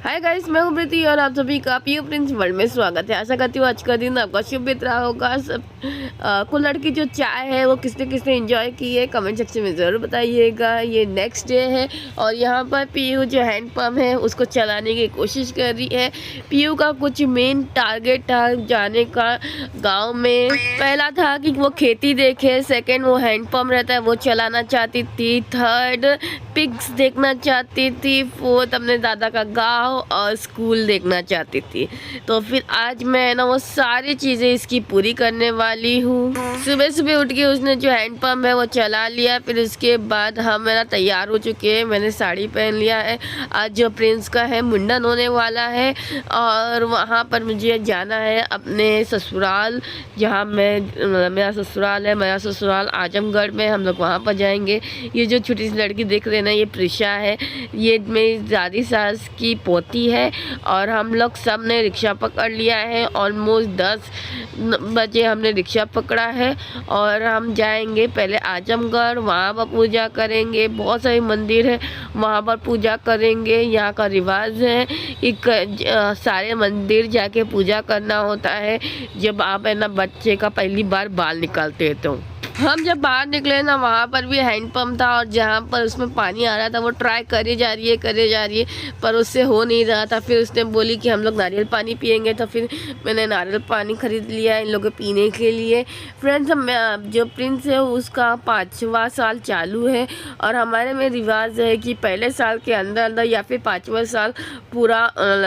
Hi guys, मैं हूं प्रीति और आप सभी का पीयू प्रिंस वर्ल्ड में स्वागत है। आशा करती हूँ आज का दिन आपका शुभ बीत रहा होगा। सब कुल्हड़ की जो चाय है वो किसने किसने एंजॉय की है कमेंट सेक्शन में ज़रूर बताइएगा। ये नेक्स्ट डे है और यहाँ पर पीयू जो हैंड पंप है उसको चलाने की कोशिश कर रही है। पीयू का कुछ मेन टारगेट था जाने का गाँव में। पहला था कि वो खेती देखे, सेकेंड वो हैंड पंप रहता है वो चलाना चाहती थी, थर्ड पिग्स देखना चाहती थी, फोर्थ अपने दादा का गाँव और स्कूल देखना चाहती थी। तो फिर आज मैं ना वो सारी चीज़ें इसकी पूरी करने वाली हूँ। सुबह सुबह उठ के उसने जो हैंड पंप है वो चला लिया। फिर उसके बाद हम मेरा तैयार हो चुके हैं, मैंने साड़ी पहन लिया है। आज जो प्रिंस का है मुंडन होने वाला है और वहाँ पर मुझे जाना है अपने ससुराल, जहाँ मेरा ससुराल है। मेरा ससुराल आजमगढ़ में, हम लोग वहाँ पर जाएंगे। ये जो छोटी सी लड़की देख रहे हैं ना, ये प्रिशा है, ये मेरी दादी सास की पोती है। और हम लोग सब ने रिक्शा पकड़ लिया है। ऑलमोस्ट 10 बजे हमने रिक्शा पकड़ा है और हम जाएंगे पहले आजमगढ़, वहाँ पर पूजा करेंगे। बहुत सारे मंदिर है, वहाँ पर पूजा करेंगे। यहाँ का रिवाज है कि सारे मंदिर जाके पूजा करना होता है जब आप है ना बच्चे का पहली बार बाल निकालते हैं। तो हम जब बाहर निकले ना, वहाँ पर भी हैंड पंप था और जहाँ पर उसमें पानी आ रहा था वो ट्राई करे जा रही है पर उससे हो नहीं रहा था। फिर उसने बोली कि हम लोग नारियल पानी पियेंगे, तो फिर मैंने नारियल पानी ख़रीद लिया इन लोगों के पीने के लिए। फ्रेंड्स, जो प्रिंस है उसका 5वां साल चालू है और हमारे में रिवाज है कि पहले साल के अंदर या फिर 5वां साल पूरा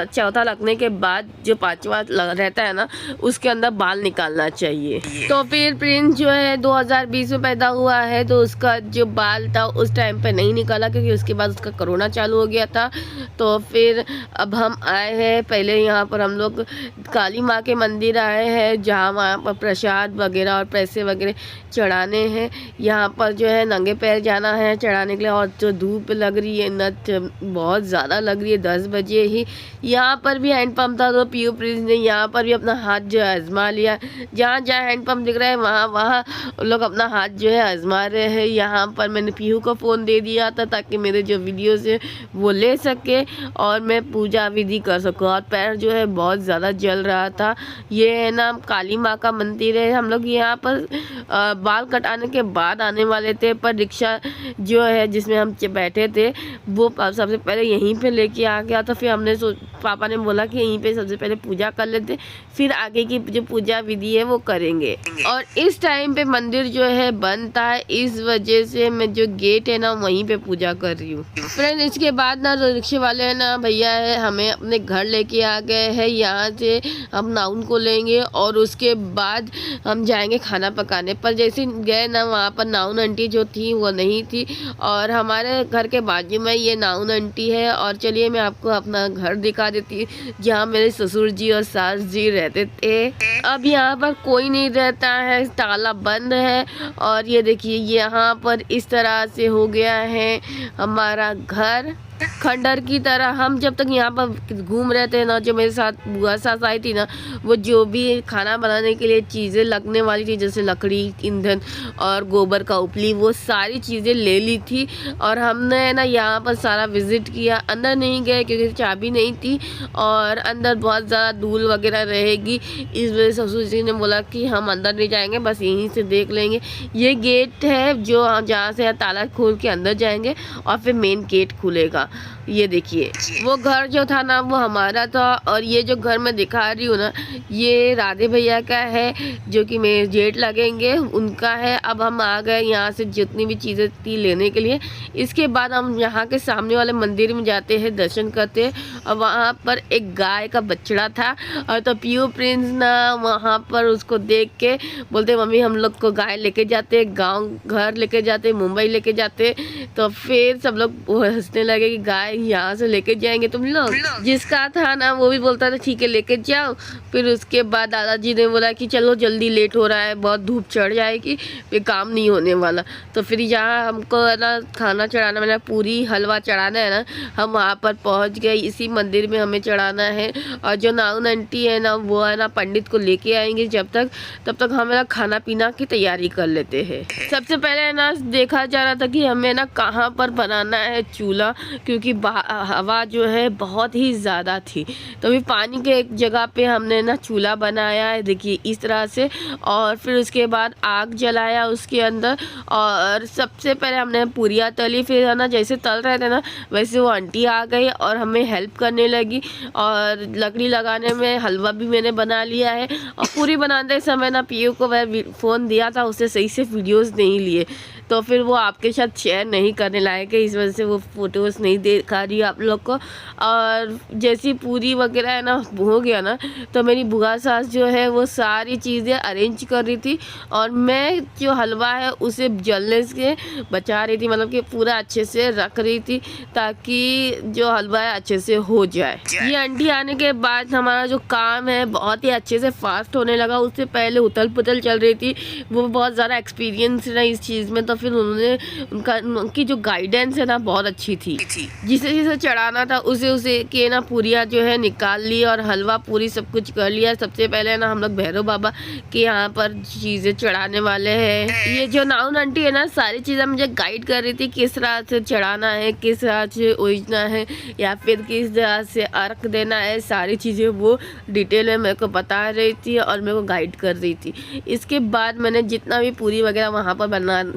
चौथा लगने के बाद जो 5वां रहता है ना, उसके अंदर बाल निकालना चाहिए। तो फिर प्रिंस जो है 2020 में पैदा हुआ है, तो उसका जो बाल था उस टाइम पे नहीं निकाला क्योंकि उसके बाद उसका कोरोना चालू हो गया था। तो फिर अब हम आए हैं, पहले यहाँ पर हम लोग काली माँ के मंदिर आए हैं जहाँ वहाँ पर प्रसाद वगैरह और पैसे वगैरह चढ़ाने हैं। यहाँ पर जो है नंगे पैर जाना है चढ़ाने के लिए। और जो धूप लग रही है न, बहुत ज़्यादा लग रही है, 10 बजे ही। यहाँ पर भी हैंड पंप था तो पीयू प्रिंस ने यहाँ पर भी अपना हाथ जो है आजमा लिया। जहाँ जहाँ हैंड पंप दिख रहा है वहाँ वहाँ लोग अपना हाथ जो है आजमा रहे हैं। यहाँ पर मैंने पीहू को फ़ोन दे दिया था ताकि मेरे जो वीडियोस है वो ले सके और मैं पूजा विधि कर सकूँ। और पैर जो है बहुत ज़्यादा जल रहा था। ये है ना काली माँ का मंदिर है। हम लोग यहाँ पर बाल कटाने के बाद आने वाले थे, पर रिक्शा जो है जिसमें हम बैठे थे वो सबसे पहले यहीं पर लेके आ गया। तो फिर हमने पापा ने बोला कि यहीं पर सबसे पहले पूजा कर लेते, फिर आगे की जो पूजा विधि है वो करेंगे। और इस टाइम पे मंदिर जो है बंद था, इस वजह से मैं जो गेट है ना वहीं पे पूजा कर रही हूँ। फ्रेंड, इसके बाद ना जो रिक्शे वाले हैं ना भैया है, हमें अपने घर लेके आ गए हैं। यहाँ से हम नाउन को लेंगे और उसके बाद हम जाएंगे खाना पकाने। पर जैसे गए ना, वहाँ पर नाउन आंटी जो थी वो नहीं थी और हमारे घर के बाजू में ये नाउन आंटी है। और चलिए मैं आपको अपना घर दिखा देती हूँ जहाँ मेरे ससुर जी और सास जी रहते थे। अब यहाँ पर कोई नहीं रहता है, ताला बंद है। और ये देखिए यहाँ पर इस तरह से हो गया है हमारा घर खंडर की तरह। हम जब तक यहाँ पर घूम रहे थे ना, जो मेरे साथ बुआ सास आई थी ना, वो जो भी खाना बनाने के लिए चीज़ें लगने वाली थी जैसे लकड़ी, ईंधन और गोबर का उपली, वो सारी चीज़ें ले ली थी। और हमने ना यहाँ पर सारा विज़िट किया। अंदर नहीं गए क्योंकि चाबी नहीं थी और अंदर बहुत ज़्यादा धूल वगैरह रहेगी, इस वजह से ससुर जी ने बोला कि हम अंदर नहीं जाएंगे, बस यहीं से देख लेंगे। ये गेट है जो जहाँ से ताला खोल के अंदर जाएंगे और फिर मेन गेट खुलेगा। ये देखिए वो घर जो था ना वो हमारा था। और ये जो घर मैं दिखा रही हूँ ना, ये राधे भैया का है जो कि मेरे जेठ लगेंगे, उनका है। अब हम आ गए यहाँ से जितनी भी चीज़ें थी लेने के लिए। इसके बाद हम यहाँ के सामने वाले मंदिर में जाते हैं, दर्शन करते हैं। और वहाँ पर एक गाय का बछड़ा था और तो पीयू प्रिंस ना वहाँ पर उसको देख के बोलते मम्मी हम लोग को गाय लेके जाते, गाँव घर लेके जाते, मुंबई लेके जाते। तो फिर सब लोग हंसने लगे कि गाय यहाँ से लेके जाएंगे तुम लोग। जिसका था ना वो भी बोलता था ठीक है लेके जाओ। फिर उसके बाद दादाजी ने बोला कि चलो जल्दी लेट हो रहा है, बहुत धूप चढ़ जाएगी, फिर काम नहीं होने वाला। तो फिर यहाँ हमको ना खाना चढ़ाना, मैंने पूरी हलवा चढ़ाना है ना, हम वहाँ पर पहुँच गए। इसी मंदिर में हमें चढ़ाना है। और जो नाउन आंटी है ना वो है ना पंडित को लेके आएंगे तब तक हम ना खाना पीना की तैयारी कर लेते हैं। सबसे पहले ना देखा जा रहा था कि हमें ना कहाँ पर बनाना है चूल्हा, क्योंकि हवा जो है बहुत ही ज़्यादा थी। तो अभी पानी के एक जगह पे हमने ना चूल्हा बनाया है, देखिए इस तरह से, और फिर उसके बाद आग जलाया उसके अंदर, और सबसे पहले हमने पूरियाँ तली। फिर है ना जैसे तल रहे थे ना वैसे वो आंटी आ गई और हमें हेल्प करने लगी, और लकड़ी लगाने में हलवा भी मैंने बना लिया है। और पूरी बनाते समय ना पीयू को मैं फ़ोन दिया था, उससे सही से वीडियोस नहीं लिए, तो फिर वो आपके साथ शेयर नहीं करने लायक है, इस वजह से वो फ़ोटोज़ नहीं दिखा रही आप लोग को। और जैसी पूरी वगैरह है ना हो गया ना, तो मेरी बुआ सास जो है वो सारी चीज़ें अरेंज कर रही थी, और मैं जो हलवा है उसे जलने से बचा रही थी, मतलब कि पूरा अच्छे से रख रही थी ताकि जो हलवा है अच्छे से हो जाए। ये आंटी आने के बाद हमारा जो काम है बहुत ही अच्छे से फास्ट होने लगा। उससे पहले उथल पुथल चल रही थी, वो बहुत ज़्यादा एक्सपीरियंस है इस चीज़ में, तो फिर उन्होंने उनकी जो गाइडेंस है ना बहुत अच्छी थी। जिसे जिसे चढ़ाना था उसे के ना पूरियाँ जो है निकाल ली, और हलवा पूरी सब कुछ कर लिया। सबसे पहले ना हम लोग भैरव बाबा के यहाँ पर चीज़ें चढ़ाने वाले हैं। ये जो नाउन आंटी है ना सारी चीज़ें मुझे गाइड कर रही थी, किस तरह से चढ़ाना है, किस तरह से ओजना है, या फिर किस तरह से अर्क देना है, सारी चीज़ें वो डिटेल में मेरे को बता रही थी और मेरे को गाइड कर रही थी। इसके बाद मैंने जितना भी पूरी वगैरह वहाँ पर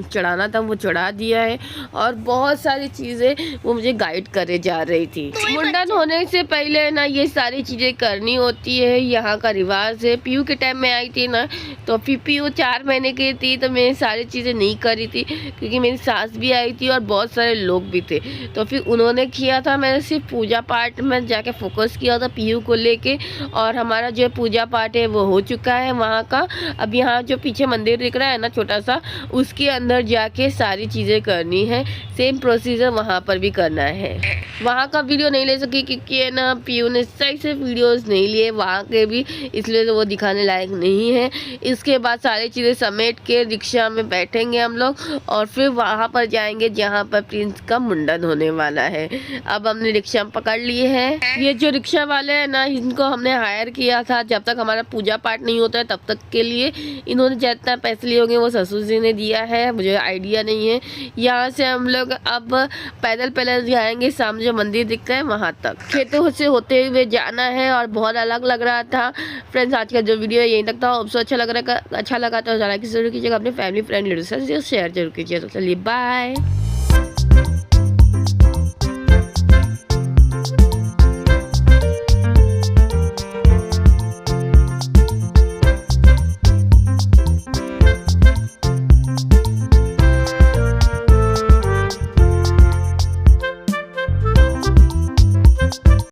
चढ़ाना था वो चढ़ा दिया है, और बहुत सारी चीज़ें वो मुझे गाइड करे जा रही थी। मुंडन होने से पहले ना ये सारी चीज़ें करनी होती है, यहाँ का रिवाज है। पीयू के टाइम में आई थी ना, तो फिर पीयू 4 महीने की थी, तो मैं सारी चीज़ें नहीं करी थी क्योंकि मेरी सास भी आई थी और बहुत सारे लोग भी थे, तो फिर उन्होंने किया था। मैंने सिर्फ पूजा पाठ में जाके फोकस किया था पीयू को लेके, और हमारा जो पूजा पाठ है वो हो चुका है वहाँ का। अब यहाँ जो पीछे मंदिर दिख रहा है ना छोटा सा, उसके अंदर जाके सारी चीज़ें करनी है। सेम प्रोसीजर वहाँ पर भी करना है। वहाँ का वीडियो नहीं ले सकी क्योंकि है ना पीयू ने सही से वीडियोस नहीं लिए वहाँ के भी, इसलिए तो वो दिखाने लायक नहीं है। इसके बाद सारी चीज़ें समेट के रिक्शा में बैठेंगे हम लोग, और फिर वहाँ पर जाएंगे जहाँ पर प्रिंस का मुंडन होने वाला है। अब हमने रिक्शा पकड़ लिए है। ये जो रिक्शा वाले हैं ना, इनको हमने हायर किया था जब तक हमारा पूजा पाठ नहीं होता है तब तक के लिए। इन्होंने जितना पैसे लिए होंगे वो ससुर जी ने दिया है, मुझे आइडिया नहीं है। यहाँ से हम लोग अब पैदल जाएंगे, सामने जो मंदिर दिखता है वहाँ तक। खेतों से होते हुए जाना है, और बहुत अलग लग रहा था। फ्रेंड्स आज का जो वीडियो है यहीं तक था। आपको अच्छा लगा तो लाइक जरूर कीजिएगा, अपने फैमिली फ्रेंड से शेयर जरूर कीजिए। तो चलिए बाय।